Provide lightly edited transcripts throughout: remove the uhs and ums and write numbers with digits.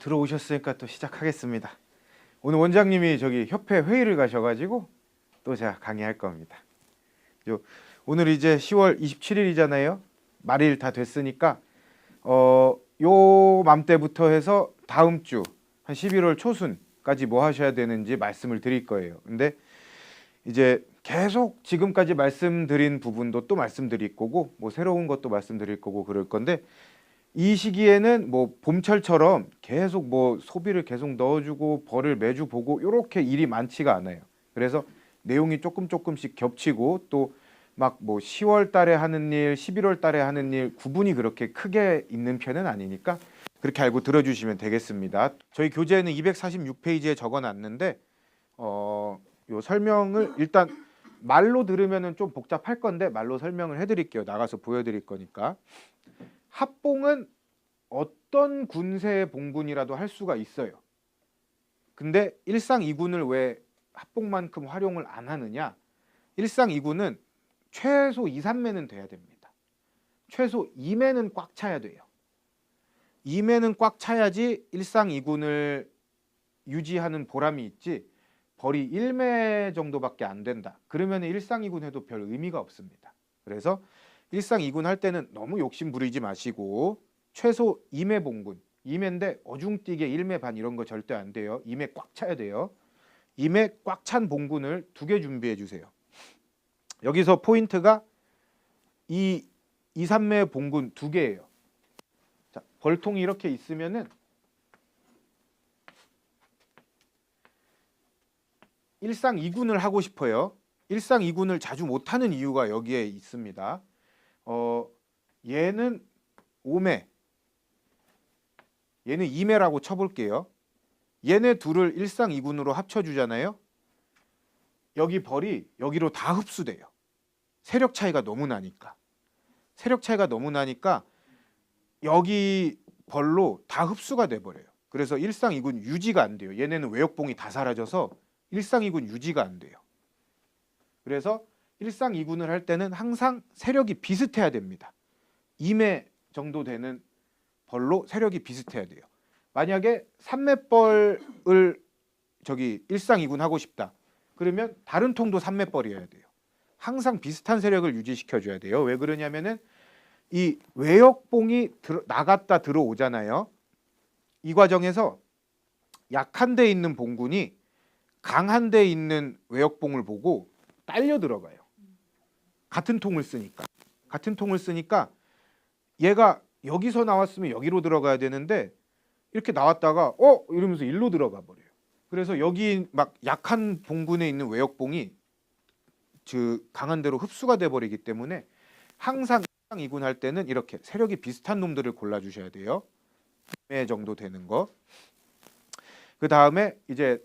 들어오셨으니까 또 시작하겠습니다. 오늘 원장님이 저기 협회 회의를 가셔가지고 또 제가 강의할 겁니다. 오늘 이제 10월 27일이잖아요. 말일 다 됐으니까 요 맘때부터 해서 다음 주 한 11월 초순까지 뭐 하셔야 되는지 말씀을 드릴 거예요. 근데 이제 계속 지금까지 말씀드린 부분도 또 말씀드릴 거고 뭐 새로운 것도 말씀드릴 거고 그럴 건데 이 시기에는 뭐 봄철처럼 계속 뭐 소비를 계속 넣어주고 벌을 매주 보고 이렇게 일이 많지가 않아요. 그래서 내용이 조금씩 겹치고 또 막 뭐 10월 달에 하는 일, 11월 달에 하는 일 구분이 그렇게 크게 있는 편은 아니니까 그렇게 알고 들어주시면 되겠습니다. 저희 교재는 246페이지에 적어놨는데 요 설명을 일단 말로 들으면은 좀 복잡할 건데 말로 설명을 해드릴게요. 나가서 보여드릴 거니까. 합봉은 어떤 군세의 봉군이라도 할 수가 있어요. 근데 1상 2군을 왜 합봉만큼 활용을 안 하느냐? 1상 2군은 최소 2, 3매는 돼야 됩니다. 최소 2매는 꽉 차야 돼요. 2매는 꽉 차야지 1상 2군을 유지하는 보람이 있지 벌이 1매 정도밖에 안 된다. 그러면 1상 2군 해도 별 의미가 없습니다. 그래서 1상 2군 할 때는 너무 욕심 부리지 마시고 최소 2매 봉군, 2매인데 어중뛰게 1매 반 이런 거 절대 안 돼요. 2매 꽉 차야 돼요. 2매 꽉 찬 봉군을 2개 준비해 주세요. 여기서 포인트가 이 2, 3매 봉군 2개예요. 자, 벌통이 이렇게 있으면은 1상 2군을 하고 싶어요. 1상 2군을 자주 못하는 이유가 여기에 있습니다. 얘는 5매, 얘는 2매라고 쳐볼게요. 얘네 둘을 1상 2군으로 합쳐주잖아요. 여기 벌이 여기로 다 흡수돼요. 세력 차이가 너무 나니까. 세력 차이가 너무 나니까 여기 벌로 다 흡수가 돼버려요. 그래서 1상 2군 유지가 안 돼요. 얘네는 외역봉이 다 사라져서 1상 2군 유지가 안 돼요. 그래서 1상 2군을 할 때는 항상 세력이 비슷해야 됩니다. 2매 정도 되는 벌로 세력이 비슷해야 돼요. 만약에 3매벌을 저기 1상 2군 하고 싶다. 그러면 다른 통도 3매벌이어야 돼요. 항상 비슷한 세력을 유지시켜 줘야 돼요. 왜 그러냐면은 이 외역봉이 나갔다 들어오잖아요. 이 과정에서 약한 데 있는 봉군이 강한 데 있는 외역봉을 보고 딸려 들어가요. 같은 통을 쓰니까. 같은 통을 쓰니까 얘가 여기서 나왔으면 여기로 들어가야 되는데 이렇게 나왔다가 이러면서 일로 들어가 버려요. 그래서 여기 막 약한 봉군에 있는 외역봉이 강한 데로 흡수가 돼 버리기 때문에 항상 2군 할 때는 이렇게 세력이 비슷한 놈들을 골라 주셔야 돼요. 2매 정도 되는 거. 그 다음에 이제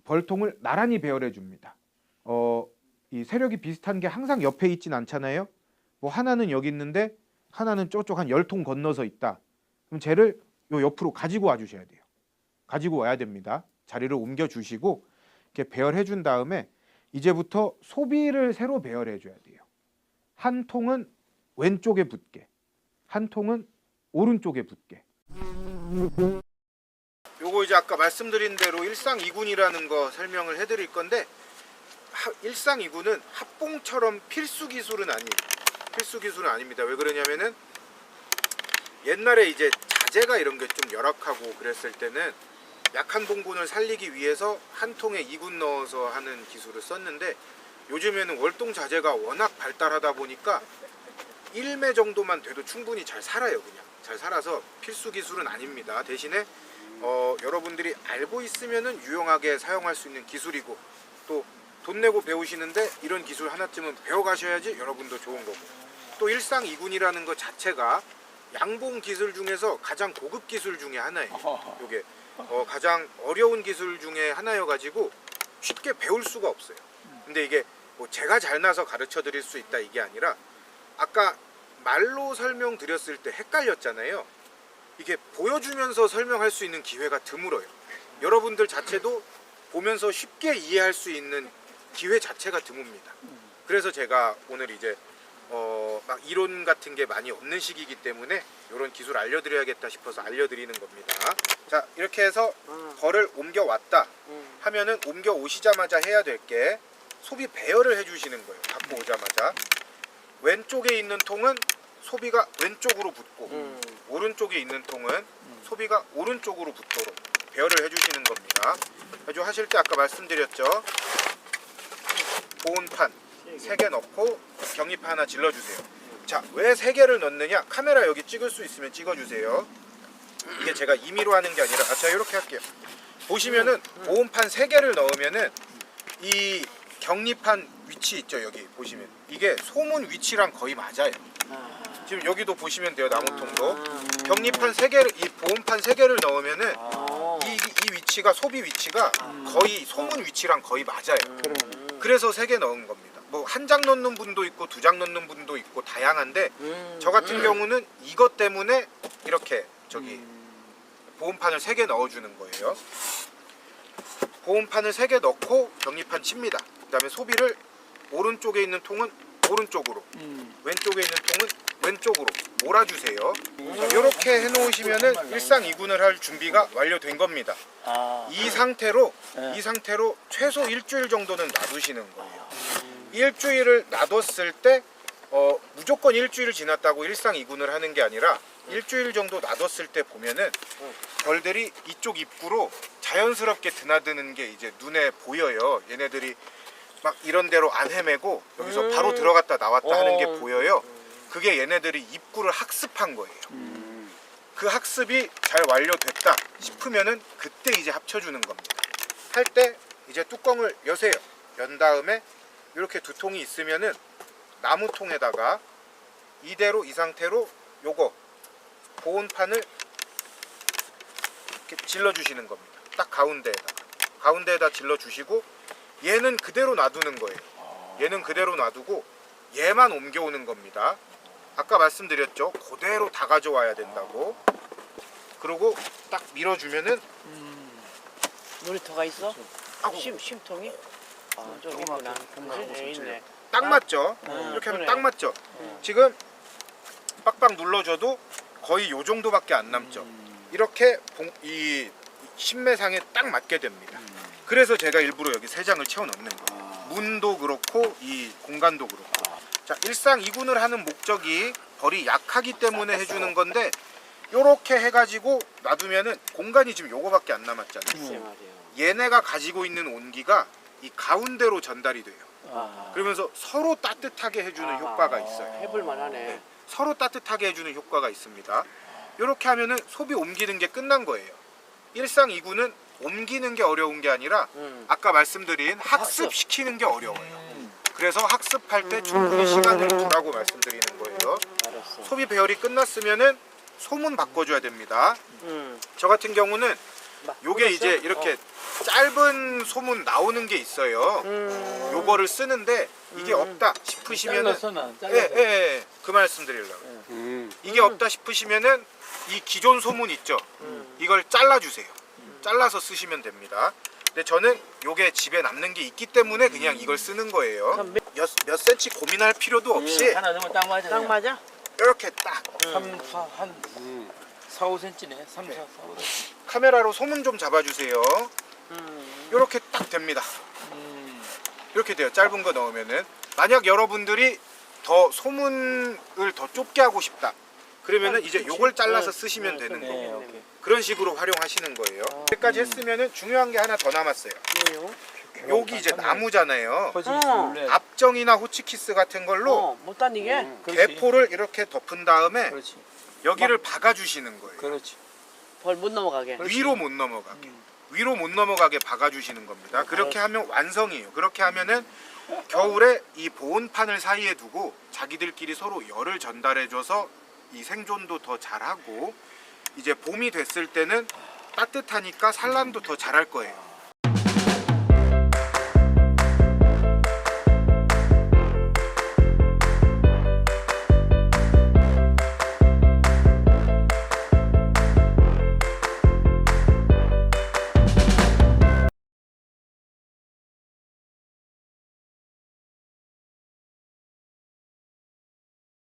벌통을 나란히 배열해 줍니다. 이 세력이 비슷한 게 항상 옆에 있진 않잖아요. 뭐 하나는 여기 있는데 하나는 저쪽 한 10통 건너서 있다. 그럼 쟤를 요 옆으로 가지고 와 주셔야 돼요. 가지고 와야 됩니다. 자리를 옮겨 주시고 이렇게 배열해 준 다음에 이제부터 소비를 새로 배열해 줘야 돼요. 한 통은 왼쪽에 붙게, 한 통은 오른쪽에 붙게. 요거 이제 아까 말씀드린 대로 1상 2군이라는 거 설명을 해드릴 건데 1상 2군은 합봉처럼 필수 기술은 아니에요. 필수 기술은 아닙니다. 왜 그러냐면은 옛날에 이제 자재가 이런 게 좀 열악하고 그랬을 때는 약한 봉군을 살리기 위해서 한 통에 2군 넣어서 하는 기술을 썼는데 요즘에는 월동 자재가 워낙 발달하다 보니까 1매 정도만 돼도 충분히 잘 살아요. 그냥 잘 살아서 필수 기술은 아닙니다. 대신에 여러분들이 알고 있으면은 유용하게 사용할 수 있는 기술이고 또 돈 내고 배우시는데 이런 기술 하나쯤은 배워가셔야지 여러분도 좋은 거고 또 1상 2군이라는 것 자체가 양봉 기술 중에서 가장 고급 기술 중에 하나예요. 이게 가장 어려운 기술 중에 하나여가지고 쉽게 배울 수가 없어요. 근데 이게 뭐 제가 잘나서 가르쳐 드릴 수 있다 이게 아니라 아까 말로 설명드렸을 때 헷갈렸잖아요. 이게 보여주면서 설명할 수 있는 기회가 드물어요. 여러분들 자체도 보면서 쉽게 이해할 수 있는 기회 자체가 드뭅니다. 그래서 제가 오늘 이제 막 이론 같은 게 많이 없는 시기이기 때문에 이런 기술 알려드려야겠다 싶어서 알려드리는 겁니다. 자, 이렇게 해서 벌을 옮겨왔다 하면은 옮겨 오시자마자 해야 될 게 소비 배열을 해주시는 거예요. 갖고 오자마자 왼쪽에 있는 통은 소비가 왼쪽으로 붙고 오른쪽에 있는 통은 소비가 오른쪽으로 붙도록 배열을 해주시는 겁니다. 아주 하실 때 아까 말씀드렸죠. 보온판 3개 넣고 격리판 하나 질러주세요. 자, 왜 3개를 넣느냐? 카메라 여기 찍을 수 있으면 찍어주세요. 이게 제가 임의로 하는 게 아니라 자, 이렇게 할게요. 보시면은 보온판 3개를 넣으면은 이 격리판 위치 있죠. 여기 보시면 이게 소문 위치랑 거의 맞아요. 지금 여기도 보시면 돼요. 나무통도 격리판 3개를 이 보온판 3개를 넣으면은 이 위치가 소비 위치가 거의 소문 위치랑 거의 맞아요. 그래서 3개 넣은 겁니다. 뭐 한 장 넣는 분도 있고 2장 넣는 분도 있고 다양한데 저 같은 경우는 이것 때문에 이렇게 보온판을 3개 넣어주는 거예요. 보온판을 3개 넣고 격리판 칩니다. 그 다음에 소비를 오른쪽에 있는 통은 오른쪽으로 왼쪽에 있는 통은 왼쪽으로 몰아주세요. 이렇게 해놓으시면은 일상이군을 할 준비가 완료된 겁니다. 이 상태로 최소 일주일 정도는 놔두시는 거예요. 일주일을 놔뒀을 때 무조건 일주일 지났다고 일상이군을 하는 게 아니라 일주일 정도 놔뒀을 때 보면은 벌들이 이쪽 입구로 자연스럽게 드나드는 게 이제 눈에 보여요. 얘네들이 막 이런 데로 안 헤매고 여기서 바로 들어갔다 나왔다 하는 게 보여요. 그게 얘네들이 입구를 학습한 거예요. 그 학습이 잘 완료됐다 싶으면은 그때 이제 합쳐주는 겁니다. 할 때 이제 뚜껑을 여세요. 연 다음에 이렇게 2통이 있으면은 나무통에다가 이대로 이 상태로 요거 보온판을 이렇게 질러주시는 겁니다. 딱 가운데에다 질러주시고 얘는 그대로 놔두는 거예요. 얘는 그대로 놔두고 얘만 옮겨오는 겁니다. 아까 말씀드렸죠. 그대로 다 가져와야 된다고. 그리고 딱 밀어주면은 놀이터가 있어? 쉼통이? 좀 있구나. 있네. 딱 맞죠? 이렇게 하면 딱 맞죠? 지금 빡빡 눌러줘도 거의 요 정도밖에 안 남죠? 이렇게 이 신매상에 딱 맞게 됩니다. 그래서 제가 일부러 여기 3장을 채워 넣는 거예요. 문도 그렇고 이 공간도 그렇고. 자, 일상이군을 하는 목적이 벌이 약하기 때문에 해주는 건데 요렇게 해가지고 놔두면은 공간이 지금 요거밖에 안 남았잖아요. 얘네가 가지고 있는 온기가 이 가운데로 전달이 돼요. 그러면서 서로 따뜻하게 해주는 효과가 있어요. 해볼만 하네. 서로 따뜻하게 해주는 효과가 있습니다. 이렇게 하면은 소비 옮기는 게 끝난 거예요. 일상이군은 옮기는 게 어려운 게 아니라 아까 말씀드린 학습시키는 게 어려워요. 그래서 학습할 때 충분히 시간을 두라고 말씀드리는 거예요. 소비 배열이 끝났으면은 소문 바꿔줘야 됩니다. 저 같은 경우는 요게 이제 이렇게 짧은 소문 나오는 게 있어요. 요거를 쓰는데 이게 없다 싶으시면은 그 말씀 드리려고요. 이게 없다 싶으시면은 이 기존 소문 있죠. 이걸 잘라주세요. 잘라서 쓰시면 됩니다. 근데 저는 요게 집에 남는 게 있기 때문에 그냥 이걸 쓰는 거예요. 몇 센치 고민할 필요도 없이 하나 넣으면 딱 맞아. 딱 맞아? 이렇게 딱 4, 5cm네. 3, 4, 4, 5. 카메라로 소문 좀 잡아주세요. 이렇게 딱 됩니다. 이렇게 돼요. 짧은 거 넣으면은. 만약 여러분들이 더 소문을 더 좁게 하고 싶다 그러면은 이제 요걸 잘라서 쓰시면 되는 거예요. 그런 식으로 활용하시는 거예요. 여기까지 했으면은 중요한 게 하나 더 남았어요. 여기 이제 나무잖아요. 압정이나 호치키스 같은 걸로 못 다니게? 대포를 이렇게 덮은 다음에 그렇지. 여기를 박아주시는 거예요. 그렇지. 벌 못 넘어가게. 위로 못 넘어가게. 위로 못 넘어가게 박아주시는 겁니다. 그렇게 하면 완성이에요. 그렇게 하면은 겨울에 이 보온판을 사이에 두고 자기들끼리 서로 열을 전달해줘서 이 생존도 더 잘하고 이제 봄이 됐을 때는 따뜻하니까 산란도 더 잘할 거예요.